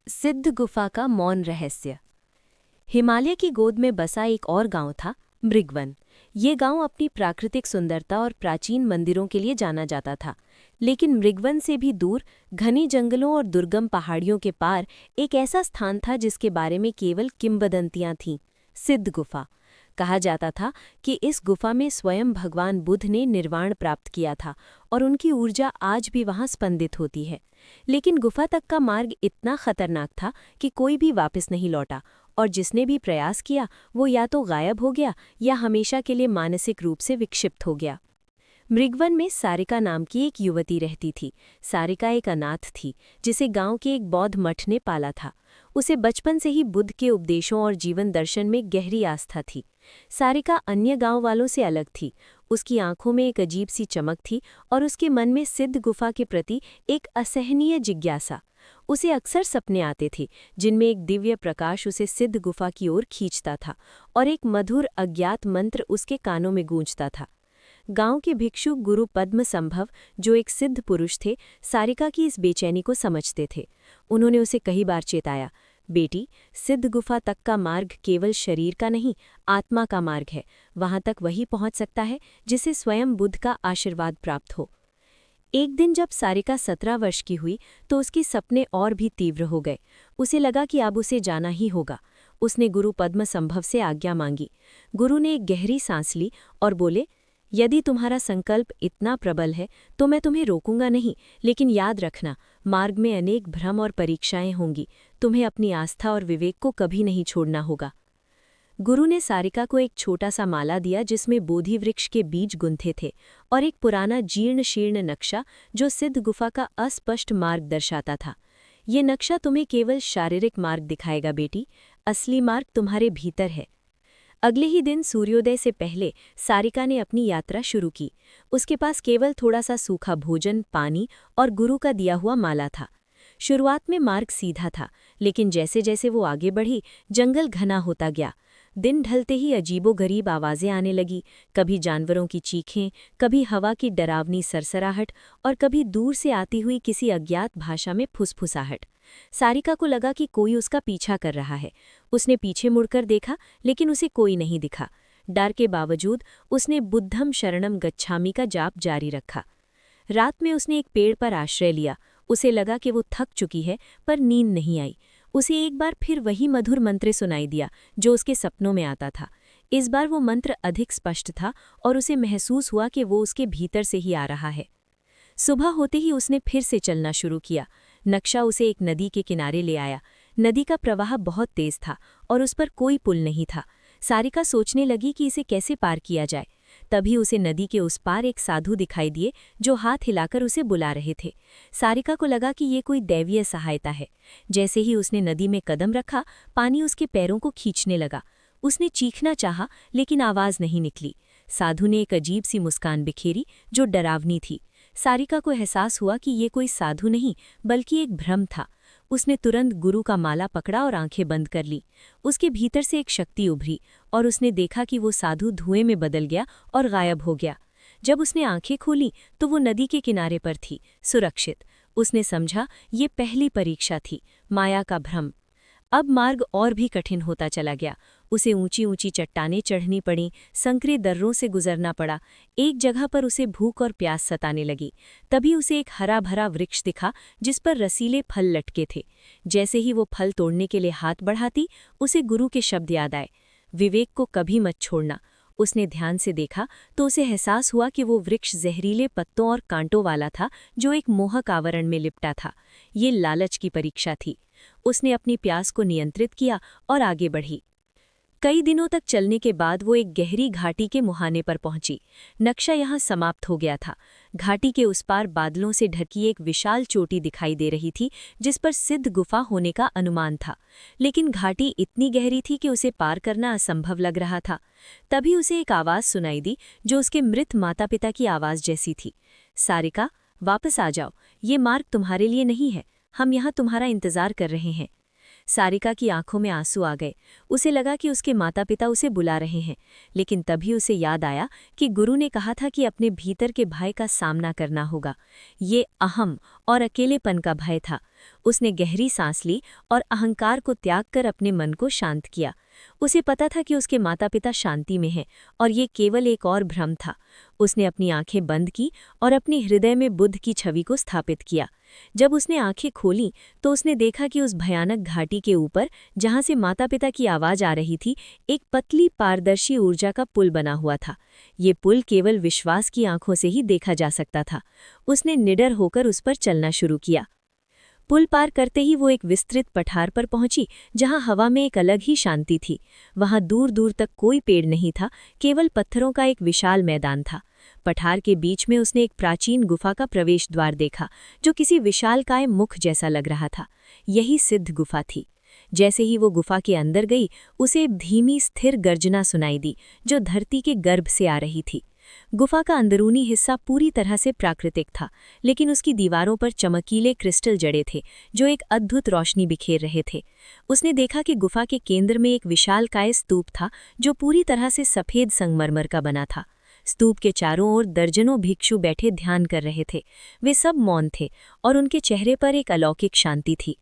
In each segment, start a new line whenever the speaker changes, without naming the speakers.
सिद्ध गुफा का मौन रहस्य। हिमालय की गोद में बसा एक और गांव था, मृगवन। ये गांव अपनी प्राकृतिक सुंदरता और प्राचीन मंदिरों के लिए जाना जाता था। लेकिन मृगवन से भी दूर, घने जंगलों और दुर्गम पहाड़ियों के पार एक ऐसा स्थान था जिसके बारे में केवल किंवदंतियां थीं। सिद्ध गुफा। कहा जाता था कि इस गुफा में स्वयं भगवान बुद्ध ने निर्वाण प्राप्त किया था और उनकी ऊर्जा आज भी वहां स्पंदित होती है। लेकिन गुफा तक का मार्ग इतना खतरनाक था कि कोई भी वापस नहीं लौटा, और जिसने भी प्रयास किया वो या तो गायब हो गया या हमेशा के लिए मानसिक रूप से विक्षिप्त हो गया। मृगवन में सारिका नाम की एक युवती रहती थी। सारिका एक अनाथ थी जिसे गांव के एक बौद्ध मठ ने पाला था। उसे बचपन से ही बुद्ध के उपदेशों और जीवन दर्शन में गहरी आस्था थी। सारिका अन्य गांव वालों से अलग थी। उसकी आंखों में एक अजीब सी चमक थी और उसके मन में सिद्ध गुफा के प्रति एक असहनीय जिज्ञासा। उसे अक्सर सपने आते थे जिनमें एक दिव्य प्रकाश उसे सिद्ध गुफा की ओर खींचता था और एक मधुर अज्ञात मंत्र उसके कानों में गूंजता था। गांव के भिक्षु गुरु पद्म संभव, जो एक सिद्ध पुरुष थे, सारिका की इस बेचैनी को समझते थे। उन्होंने उसे कई बार चेताया, बेटी, सिद्ध गुफा तक का मार्ग केवल शरीर का नहीं, आत्मा का मार्ग है। वहां तक वही पहुंच सकता है जिसे स्वयं बुद्ध का आशीर्वाद प्राप्त हो। एक दिन जब सारिका 17 वर्ष की हुई तो उसके सपने और भी तीव्र हो गए। उसे लगा कि अब उसे जाना ही होगा। उसने गुरु पद्म संभव से आज्ञा मांगी। गुरु ने एक गहरी सांस ली और बोले, यदि तुम्हारा संकल्प इतना प्रबल है तो मैं तुम्हें रोकूंगा नहीं, लेकिन याद रखना, मार्ग में अनेक भ्रम और परीक्षाएं होंगी। तुम्हें अपनी आस्था और विवेक को कभी नहीं छोड़ना होगा। गुरु ने सारिका को एक छोटा सा माला दिया जिसमें बोधि वृक्ष के बीज गुंथे थे और एक पुराना जीर्ण शीर्ण नक्शा जो सिद्ध गुफा का अस्पष्ट मार्ग दर्शाता था। ये नक्शा तुम्हें केवल शारीरिक मार्ग दिखाएगा बेटी, असली मार्ग तुम्हारे भीतर है। अगले ही दिन सूर्योदय से पहले सारिका ने अपनी यात्रा शुरू की। उसके पास केवल थोड़ा सा सूखा भोजन, पानी और गुरु का दिया हुआ माला था। शुरुआत में मार्ग सीधा था, लेकिन जैसे जैसे वो आगे बढ़ी, जंगल घना होता गया। दिन ढलते ही अजीबोगरीब आवाज़ें आने लगी, कभी जानवरों की चीखें, कभी हवा की डरावनी सरसराहट और कभी दूर से आती हुई किसी अज्ञात भाषा में फुसफुसाहट। सारिका को लगा कि कोई उसका पीछा कर रहा है। उसने पीछे मुड़कर देखा, लेकिन उसे कोई नहीं दिखा। डर के बावजूद उसने बुद्धम शरणम गच्छामि का जाप जारी रखा। रात में उसने एक पेड़ पर आश्रय लिया। उसे लगा कि वो थक चुकी है, पर नींद नहीं आई। उसे एक बार फिर वही मधुर मंत्र सुनाई दिया जो उसके सपनों में आता था। इस बार वो मंत्र अधिक स्पष्ट था और उसे महसूस हुआ कि वो उसके भीतर से ही आ रहा है। सुबह होते ही उसने फिर से चलना शुरू किया। नक्शा उसे एक नदी के किनारे ले आया। नदी का प्रवाह बहुत तेज था और उस पर कोई पुल नहीं था। सारिका सोचने लगी कि इसे कैसे पार किया जाए। तभी उसे नदी के उस पार एक साधु दिखाई दिए जो हाथ हिलाकर उसे बुला रहे थे। सारिका को लगा कि ये कोई दैवीय सहायता है। जैसे ही उसने नदी में कदम रखा, पानी उसके पैरों को खींचने लगा। उसने चीखना चाहा, लेकिन आवाज नहीं निकली। साधु ने एक अजीब सी मुस्कान बिखेरी जो डरावनी थी। सारिका को एहसास हुआ कि ये कोई साधु नहीं, बल्कि एक भ्रम था। उसने तुरंत गुरु का माला पकड़ा और आंखें बंद कर ली। उसके भीतर से एक शक्ति उभरी और उसने देखा कि वो साधु धुएं में बदल गया और गायब हो गया। जब उसने आंखें खोली तो वो नदी के किनारे पर थी, सुरक्षित। उसने समझा ये पहली परीक्षा थी, माया का भ्रम। अब मार्ग और भी कठिन होता चला गया। उसे ऊंची ऊंची चट्टानें चढ़नी पड़ीं, संकरे दर्रों से गुजरना पड़ा। एक जगह पर उसे भूख और प्यास सताने लगी। तभी उसे एक हरा भरा वृक्ष दिखा जिस पर रसीले फल लटके थे। जैसे ही वो फल तोड़ने के लिए हाथ बढ़ाती, उसे गुरु के शब्द याद आए, विवेक को कभी मत छोड़ना। उसने ध्यान से देखा तो उसे एहसास हुआ कि वो वृक्ष जहरीले पत्तों और कांटों वाला था जो एक मोहक आवरण में लिपटा था। ये लालच की परीक्षा थी। उसने अपनी प्यास को नियंत्रित किया और आगे बढ़ी। कई दिनों तक चलने के बाद वो एक गहरी घाटी के मुहाने पर पहुंची। नक्शा यहाँ समाप्त हो गया था। घाटी के उस पार बादलों से ढकी एक विशाल चोटी दिखाई दे रही थी जिस पर सिद्ध गुफा होने का अनुमान था। लेकिन घाटी इतनी गहरी थी कि उसे पार करना असंभव लग रहा था। तभी उसे एक आवाज़ सुनाई दी जो उसके मृत माता पिता की आवाज़ जैसी थी। सारिका, वापस आ जाओ, ये मार्ग तुम्हारे लिए नहीं है। हम यहाँ तुम्हारा इंतजार कर रहे हैं। सारिका की आंखों में आंसू आ गए। उसे लगा कि उसके माता पिता उसे बुला रहे हैं, लेकिन तभी उसे याद आया कि गुरु ने कहा था कि अपने भीतर के भय का सामना करना होगा। ये अहम और अकेलेपन का भय था। उसने गहरी सांस ली और अहंकार को त्याग कर अपने मन को शांत किया। उसे पता था कि उसके माता पिता शांति में हैं और ये केवल एक और भ्रम था। उसने अपनी आंखें बंद की और अपने हृदय में बुद्ध की छवि को स्थापित किया। जब उसने आंखें खोलीं तो उसने देखा कि उस भयानक घाटी के ऊपर, जहां से माता पिता की आवाज आ रही थी, एक पतली पारदर्शी ऊर्जा का पुल बना हुआ था। ये पुल केवल विश्वास की आंखों से ही देखा जा सकता था। उसने निडर होकर उस पर चलना शुरू किया। पुल पार करते ही वो एक विस्तृत पठार पर पहुंची, जहां हवा में एक अलग ही शांति थी। वहां दूर दूर तक कोई पेड़ नहीं था, केवल पत्थरों का एक विशाल मैदान था। पठार के बीच में उसने एक प्राचीन गुफा का प्रवेश द्वार देखा, जो किसी विशालकाय मुख जैसा लग रहा था। यही सिद्ध गुफा थी। जैसे ही वो गुफा के अंदर गई, उसे धीमी स्थिर गर्जना सुनाई दी, जो धरती के गर्भ से आ रही थी। गुफा का अंदरूनी हिस्सा पूरी तरह से प्राकृतिक था, लेकिन उसकी दीवारों पर चमकीले क्रिस्टल जड़े थे, जो एक अद्भुत रोशनी बिखेर रहे थे। उसने देखा कि गुफा के केंद्र में एक विशालकाय स्तूप था, जो पूरी तरह से सफेद संगमरमर का बना था। स्तूप के चारों ओर दर्जनों भिक्षु बैठे ध्यान कर रहे थे। वे सब मौन थे और उनके चेहरे पर एक अलौकिक शांति थी।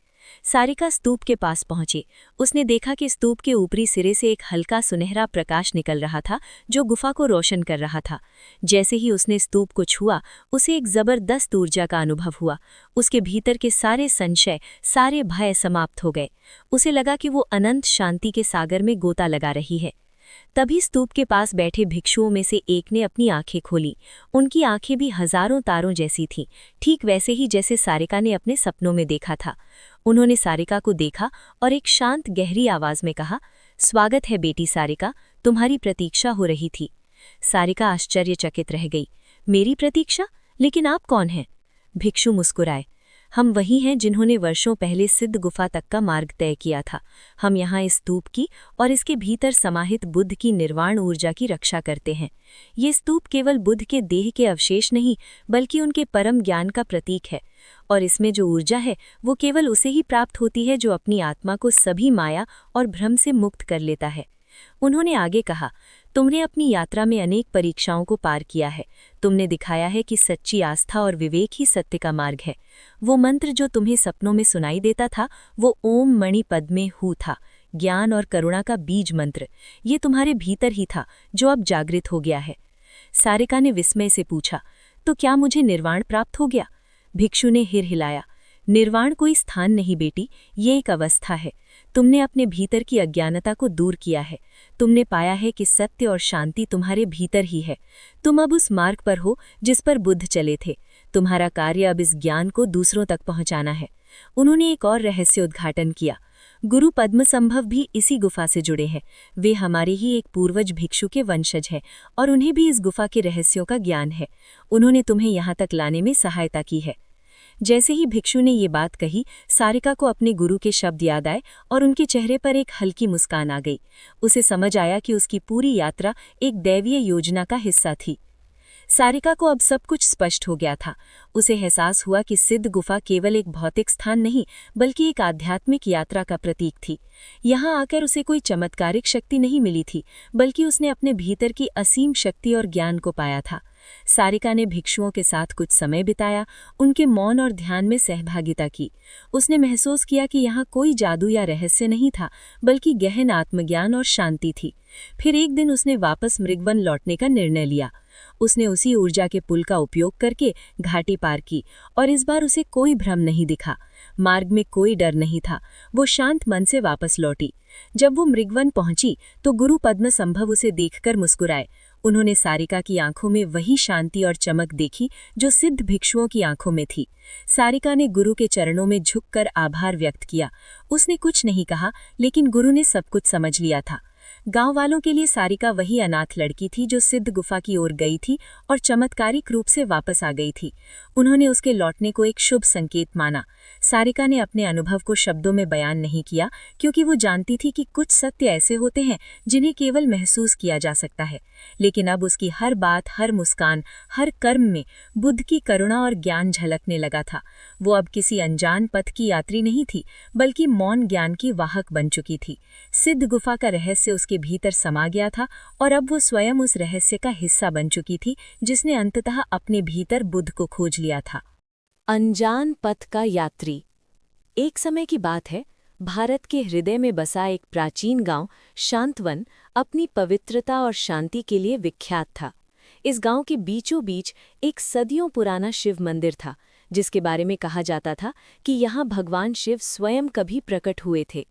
सारिका स्तूप के पास पहुंची। उसने देखा कि स्तूप के ऊपरी सिरे से एक हल्का सुनहरा प्रकाश निकल रहा था, जो गुफा को रोशन कर रहा था। जैसे ही उसने स्तूप को छुआ, उसे एक जबरदस्त ऊर्जा का अनुभव हुआ। उसके भीतर के सारे संशय, सारे भय समाप्त हो गए। उसे लगा कि वो अनंत शांति के सागर में गोता लगा रही है। तभी स्तूप के पास बैठे भिक्षुओं में से एक ने अपनी आंखें खोली। उनकी आंखें भी हजारों तारों जैसी थीं, ठीक वैसे ही जैसे सारिका ने अपने सपनों में देखा था। उन्होंने सारिका को देखा और एक शांत गहरी आवाज में कहा, स्वागत है बेटी सारिका, तुम्हारी प्रतीक्षा हो रही थी। सारिका आश्चर्यचकित रह गई। मेरी प्रतीक्षा? लेकिन आप कौन हैं? भिक्षु मुस्कुराए। हम वही हैं जिन्होंने वर्षों पहले सिद्ध गुफा तक का मार्ग तय किया था। हम यहाँ इस स्तूप की और इसके भीतर समाहित बुद्ध की निर्वाण ऊर्जा की रक्षा करते हैं। ये स्तूप केवल बुद्ध के देह के अवशेष नहीं, बल्कि उनके परम ज्ञान का प्रतीक है। और इसमें जो ऊर्जा है, वो केवल उसे ही प्राप्त होती है जो अपनी आत्मा को सभी माया और भ्रम से मुक्त कर लेता है। उन्होंने आगे कहा, तुमने अपनी यात्रा में अनेक परीक्षाओं को पार किया है। तुमने दिखाया है कि सच्ची आस्था और विवेक ही सत्य का मार्ग है। वो मंत्र जो तुम्हें सपनों में सुनाई देता था, वो ओम मणि पद्मे हु था, ज्ञान और करुणा का बीज मंत्र। ये तुम्हारे भीतर ही था, जो अब जागृत हो गया है। सारिका ने विस्मय से पूछा, तो क्या मुझे निर्वाण प्राप्त हो गया? भिक्षु ने हिर हिलाया। निर्वाण कोई स्थान नहीं बेटी, ये एक अवस्था है। तुमने अपने भीतर की अज्ञानता को दूर किया है। तुमने पाया है कि सत्य और शांति तुम्हारे भीतर ही है। तुम अब उस मार्ग पर हो जिस पर बुद्ध चले थे। तुम्हारा कार्य अब इस ज्ञान को दूसरों तक पहुंचाना है। उन्होंने एक और रहस्य उद्घाटन किया। गुरु पद्मसंभव भी इसी गुफा से जुड़े हैं। वे हमारे ही एक पूर्वज भिक्षु के वंशज हैं और उन्हें भी इस गुफा के रहस्यों का ज्ञान है। उन्होंने तुम्हें यहाँ तक लाने में सहायता की है। जैसे ही भिक्षु ने ये बात कही, सारिका को अपने गुरु के शब्द याद आए और उनके चेहरे पर एक हल्की मुस्कान आ गई। उसे समझ आया कि उसकी पूरी यात्रा एक दैवीय योजना का हिस्सा थी। सारिका को अब सब कुछ स्पष्ट हो गया था। उसे एहसास हुआ कि सिद्ध गुफा केवल एक भौतिक स्थान नहीं, बल्कि एक आध्यात्मिक यात्रा का प्रतीक थी। यहाँ आकर उसे कोई चमत्कारिक शक्ति नहीं मिली थी, बल्कि उसने अपने भीतर की असीम शक्ति और ज्ञान को पाया था। सारिका ने भिक्षुओं के साथ कुछ समय बिताया, उनके मौन और ध्यान में सहभागिता की। उसने महसूस किया कि यहाँ कोई जादू या रहस्य नहीं था, बल्कि गहन आत्मज्ञान और शांति थी। फिर एक दिन उसने वापस मृगवन लौटने का निर्णय लिया। उसने उसी ऊर्जा के पुल का उपयोग करके घाटी पार की और इस बार उसे कोई भ्रम नहीं दिखा। मार्ग में कोई डर नहीं था। वो शांत मन से वापस लौटी। जब वो मृगवन पहुंची तो गुरु पद्मसंभव उसे देखकर मुस्कुराए। उन्होंने सारिका की आंखों में वही शांति और चमक देखी जो सिद्ध भिक्षुओं की आंखों में थी। सारिका ने गुरु के चरणों में झुककर आभार व्यक्त किया। उसने कुछ नहीं कहा, लेकिन गुरु ने सब कुछ समझ लिया था।
गांव वालों के लिए सारिका वही अनाथ लड़की थी जो सिद्ध गुफा की ओर गई थी और चमत्कारिक रूप से वापस आ गई थी। उन्होंने उसके लौटने को एक शुभ संकेत माना। सारिका ने अपने अनुभव को शब्दों में बयान नहीं किया, क्योंकि वो जानती थी कि कुछ सत्य ऐसे होते हैं जिन्हें केवल महसूस किया जा सकता है। लेकिन अब उसकी हर बात, हर मुस्कान, हर कर्म में बुद्ध की करुणा और ज्ञान झलकने लगा था। वो अब किसी अनजान पथ की यात्री नहीं थी, बल्कि मौन ज्ञान की वाहक बन चुकी थी। सिद्ध गुफा का रहस्य उसके भीतर समा गया था और अब वो स्वयं उस रहस्य का हिस्सा बन चुकी थी, जिसने अंततः अपने भीतर बुद्ध को खोज लिया था।
अनजान पथ का यात्री। एक समय की बात है, भारत के हृदय में बसा एक प्राचीन गांव शांतवन अपनी पवित्रता और शांति के लिए विख्यात था। इस गांव के बीचों बीच एक सदियों पुराना शिव मंदिर था, जिसके बारे में कहा जाता था कि यहाँ भगवान शिव स्वयं कभी प्रकट हुए थे।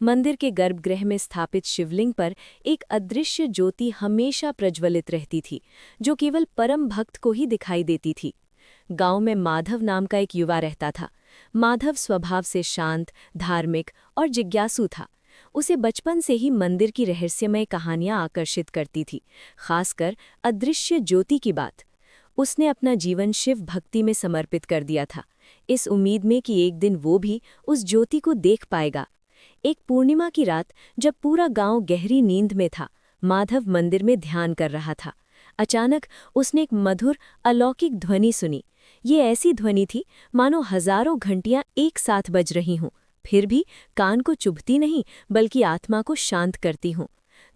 मंदिर के गर्भगृह में स्थापित शिवलिंग पर एक अदृश्य ज्योति हमेशा प्रज्वलित रहती थी, जो केवल परम भक्त को ही दिखाई देती थी। गांव में माधव नाम का एक युवा रहता था। माधव स्वभाव से शांत, धार्मिक और जिज्ञासु था। उसे बचपन से ही मंदिर की रहस्यमय कहानियां आकर्षित करती थी, खासकर अदृश्य ज्योति की बात। उसने अपना जीवन शिव भक्ति में समर्पित कर दिया था, इस उम्मीद में कि एक दिन वो भी उस ज्योति को देख पाएगा। एक पूर्णिमा की रात, जब पूरा गांव गहरी नींद में था, माधव मंदिर में ध्यान कर रहा था। अचानक उसने एक मधुर, अलौकिक ध्वनि सुनी। ये ऐसी ध्वनि थी मानो हजारों घंटियां एक साथ बज रही हों, फिर भी कान को चुभती नहीं, बल्कि आत्मा को शांत करती हों।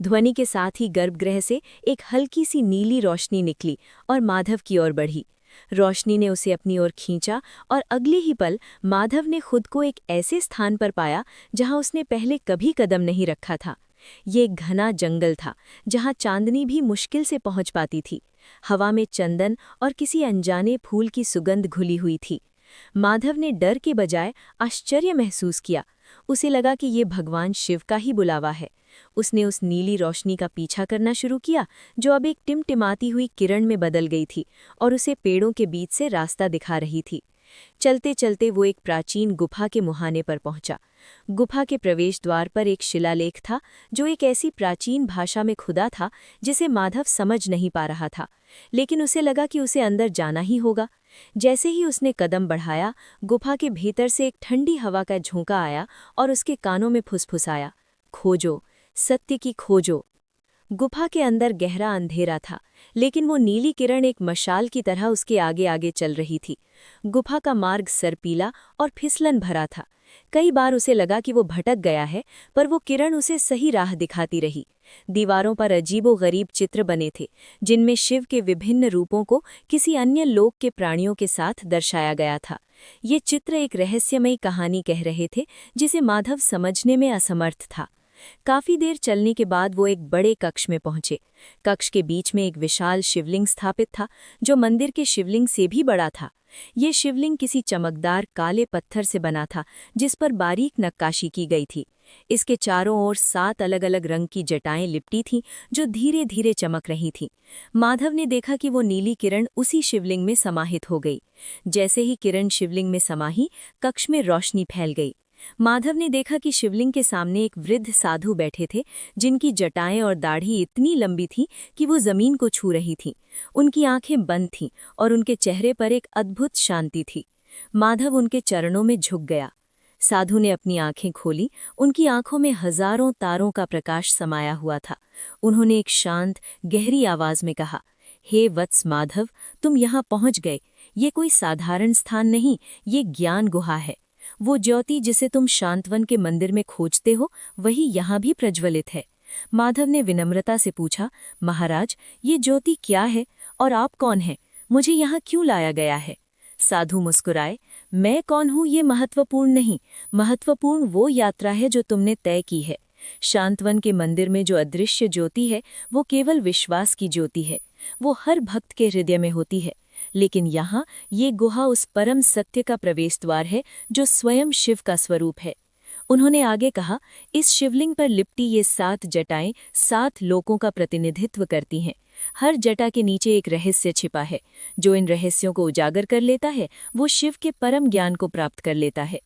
ध्वनि के साथ ही गर्भगृह से एक हल्की सी नीली रोशनी निकली और माधव की ओर बढ़ी। रोशनी ने उसे अपनी ओर खींचा और अगले ही पल माधव ने खुद को एक ऐसे स्थान पर पाया जहां उसने पहले कभी कदम नहीं रखा था। ये एक घना जंगल था, जहां चांदनी भी मुश्किल से पहुंच पाती थी। हवा में चंदन और किसी अनजाने फूल की सुगंध घुली हुई थी। माधव ने डर के बजाय आश्चर्य महसूस किया। उसे लगा कि ये भगवान शिव का ही बुलावा है। उसने उस नीली रोशनी का पीछा करना शुरू किया, जो अब एक टिमटिमाती हुई किरण में बदल गई थी और उसे पेड़ों के बीच से रास्ता दिखा रही थी। चलते चलते वो एक प्राचीन गुफा के मुहाने पर पहुंचा। गुफा के प्रवेश द्वार पर एक शिलालेख था, जो एक ऐसी प्राचीन भाषा में खुदा था जिसे माधव समझ नहीं पा रहा था, लेकिन उसे लगा कि उसे अंदर जाना ही होगा। जैसे ही उसने कदम बढ़ाया, गुफा के भीतर से एक ठंडी हवा का झोंका आया और उसके कानों में फुसफुसाया, खोजो, सत्य की खोजो। गुफा के अंदर गहरा अंधेरा था, लेकिन वो नीली किरण एक मशाल की तरह उसके आगे आगे चल रही थी। गुफा का मार्ग सरपीला और फिसलन भरा था। कई बार उसे लगा कि वो भटक गया है, पर वो किरण उसे सही राह दिखाती रही। दीवारों पर अजीबो-गरीब चित्र बने थे, जिनमें शिव के विभिन्न रूपों को किसी अन्य लोक के प्राणियों के साथ दर्शाया गया था। ये चित्र एक रहस्यमयी कहानी कह रहे थे, जिसे माधव समझने में असमर्थ था। काफी देर चलने के बाद वो एक बड़े कक्ष में पहुंचे। कक्ष के बीच में एक विशाल शिवलिंग स्थापित था, जो मंदिर के शिवलिंग से भी बड़ा था। ये शिवलिंग किसी चमकदार काले पत्थर से बना था, जिस पर बारीक नक्काशी की गई थी। इसके चारों ओर 7 अलग-अलग रंग की जटाएं लिपटी थीं, जो धीरे धीरे चमक रही थीं। माधव ने देखा कि वो नीली किरण उसी शिवलिंग में समाहित हो गई। जैसे ही किरण शिवलिंग में समाही, कक्ष में रोशनी फैल गई। माधव ने देखा कि शिवलिंग के सामने एक वृद्ध साधु बैठे थे, जिनकी जटाएं और दाढ़ी इतनी लंबी थी कि वो जमीन को छू रही थीं। उनकी आंखें बंद थीं और उनके चेहरे पर एक अद्भुत शांति थी। माधव उनके चरणों में झुक गया। साधु ने अपनी आंखें खोली। उनकी आंखों में हजारों तारों का प्रकाश समाया हुआ था। उन्होंने एक शांत, गहरी आवाज में कहा, हे वत्स माधव, तुम यहाँ पहुंच गए। ये कोई साधारण स्थान नहीं, ये ज्ञान गुहा है। वो ज्योति जिसे तुम शांतवन के मंदिर में खोजते हो, वही यहाँ भी प्रज्वलित है। माधव ने विनम्रता से पूछा, महाराज, ये ज्योति क्या है और आप कौन हैं? मुझे यहाँ क्यों लाया गया है? साधु मुस्कुराए, मैं कौन हूँ ये महत्वपूर्ण नहीं, महत्वपूर्ण वो यात्रा है जो तुमने तय की है। शांतवन के मंदिर में जो अदृश्य ज्योति है, वो केवल विश्वास की ज्योति है। वो हर भक्त के हृदय में होती है, लेकिन यहाँ ये गुहा उस परम सत्य का प्रवेश द्वार है, जो स्वयं शिव का स्वरूप है। उन्होंने आगे कहा, इस शिवलिंग पर लिपटी ये 7 जटाएं 7 लोकों का प्रतिनिधित्व करती हैं। हर जटा के नीचे एक रहस्य छिपा है। जो इन रहस्यों को उजागर कर लेता है, वो शिव के परम ज्ञान को प्राप्त कर लेता है।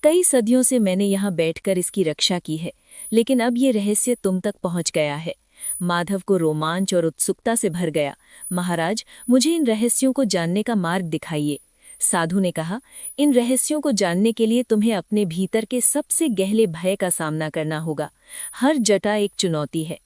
कई सदियों से मैंने यहाँ बैठकर इसकी रक्षा की है, लेकिन अब ये रहस्य तुम तक पहुँच गया है। माधव को रोमांच और उत्सुकता से भर गया। महाराज, मुझे इन रहस्यों को जानने का मार्ग दिखाइए। साधु ने कहा, इन रहस्यों को जानने के लिए तुम्हें अपने भीतर के सबसे गहरे भय का सामना करना होगा। हर जटा एक चुनौती है।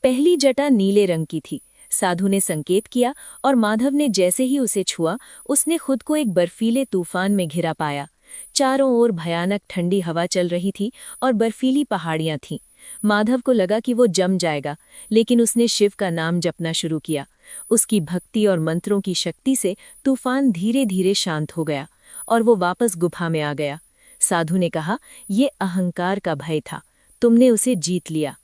पहली जटा नीले रंग की थी। साधु ने संकेत किया और माधव ने जैसे ही उसे छुआ, उसने खुद को एक बर्फीले तूफान में घिरा पाया। चारों ओर भयानक ठंडी हवा चल रही थी और बर्फीली पहाड़ियां थीं। माधव को लगा कि वो जम जाएगा, लेकिन उसने शिव का नाम जपना शुरू किया। उसकी भक्ति और मंत्रों की शक्ति से तूफान धीरे धीरे शांत हो गया और वो वापस गुफा में आ गया। साधु ने कहा, ये अहंकार का भय था, तुमने उसे जीत लिया।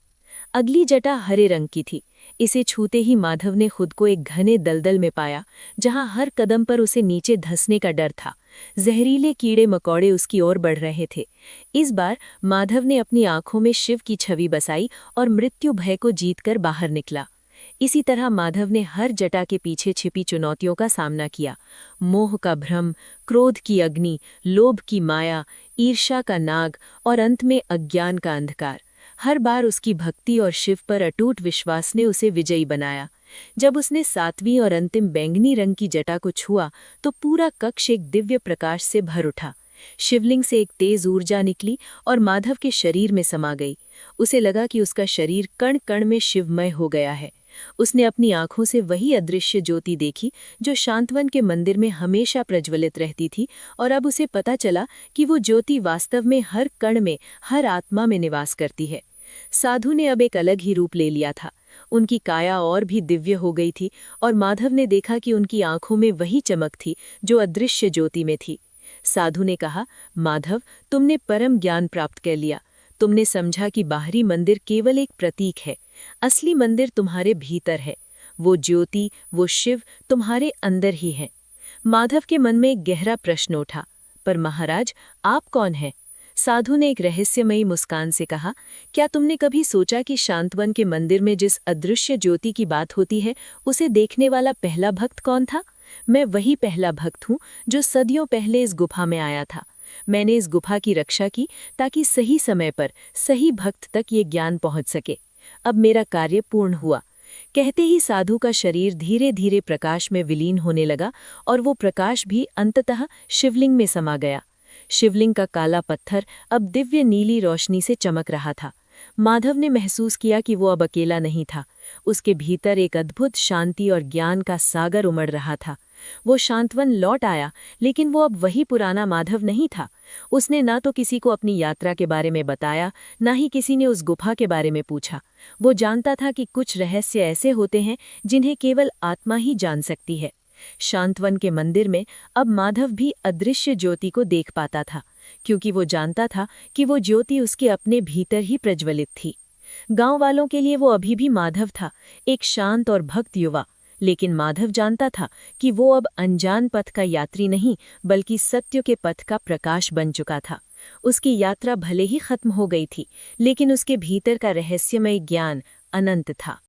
अगली जटा हरे रंग की थी। इसे छूते ही माधव ने खुद को एक घने दलदल में पाया, जहां हर कदम पर उसे नीचे धंसने का डर था। जहरीले कीड़े मकोड़े उसकी ओर बढ़ रहे थे। इस बार माधव ने अपनी आंखों में शिव की छवि बसाई और मृत्यु भय को जीतकर बाहर निकला। इसी तरह माधव ने हर जटा के पीछे छिपी चुनौतियों का सामना किया। मोह का भ्रम, क्रोध की अग्नि, लोभ की माया, ईर्ष्या का नाग और अंत में अज्ञान का अंधकार। हर बार उसकी भक्ति और शिव पर अटूट विश्वास ने उसे विजयी बनाया। जब उसने 7वीं और अंतिम बैंगनी रंग की जटा को छुआ, तो पूरा कक्ष एक दिव्य प्रकाश से भर उठा। शिवलिंग से एक तेज ऊर्जा निकली और माधव के शरीर में समा गई। उसे लगा कि उसका शरीर कण कण में शिवमय हो गया है। उसने अपनी आंखों से वही अदृश्य ज्योति देखी जो शांतवन के मंदिर में हमेशा प्रज्वलित रहती थी, और अब उसे पता चला कि वो ज्योति वास्तव में हर कण में, हर आत्मा में निवास करती है। साधु ने अब एक अलग ही रूप ले लिया था। उनकी काया और भी दिव्य हो गई थी और माधव ने देखा कि उनकी आंखों में वही चमक थी जो अदृश्य ज्योति में थी। साधु ने कहा, माधव, तुमने परम ज्ञान प्राप्त कर लिया। तुमने समझा कि बाहरी मंदिर केवल एक प्रतीक है, असली मंदिर तुम्हारे भीतर है। वो ज्योति, वो शिव तुम्हारे अंदर ही है। माधव के मन में एक गहरा प्रश्न उठा, पर महाराज, आप कौन हैं? साधु ने एक रहस्यमयी मुस्कान से कहा, क्या तुमने कभी सोचा कि शांतवन के मंदिर में जिस अदृश्य ज्योति की बात होती है, उसे देखने वाला पहला भक्त कौन था? मैं वही पहला भक्त हूँ जो सदियों पहले इस गुफा में आया था। मैंने इस गुफा की रक्षा की ताकि सही समय पर सही भक्त तक ये ज्ञान पहुंच सके। अब मेरा कार्य पूर्ण हुआ। कहते ही साधु का शरीर धीरे धीरे प्रकाश में विलीन होने लगा और वो प्रकाश भी अंततः शिवलिंग में समा गया। शिवलिंग का काला पत्थर अब दिव्य नीली रोशनी से चमक रहा था। माधव ने महसूस किया कि वो अब अकेला नहीं था। उसके भीतर एक अद्भुत शांति और ज्ञान का सागर उमड़ रहा था। वो शांतवन लौट आया, लेकिन वो अब वही पुराना माधव नहीं था। उसने ना तो किसी को अपनी यात्रा के बारे में बताया, ना ही किसी ने उस गुफा के बारे में पूछा। वो जानता था कि कुछ रहस्य ऐसे होते हैं जिन्हें केवल आत्मा ही जान सकती है। शांतवन के मंदिर में अब माधव भी अदृश्य ज्योति को देख पाता था, क्योंकि वो जानता था कि वो ज्योति उसके अपने भीतर ही प्रज्वलित थी। गांव वालों के लिए वो अभी भी माधव था, एक शांत और भक्त युवा। लेकिन माधव जानता था कि वो अब अनजान पथ का यात्री नहीं, बल्कि सत्य के पथ का प्रकाश बन चुका था। उसकी यात्रा भले ही खत्म हो गई थी, लेकिन उसके भीतर का रहस्यमय ज्ञान अनंत था।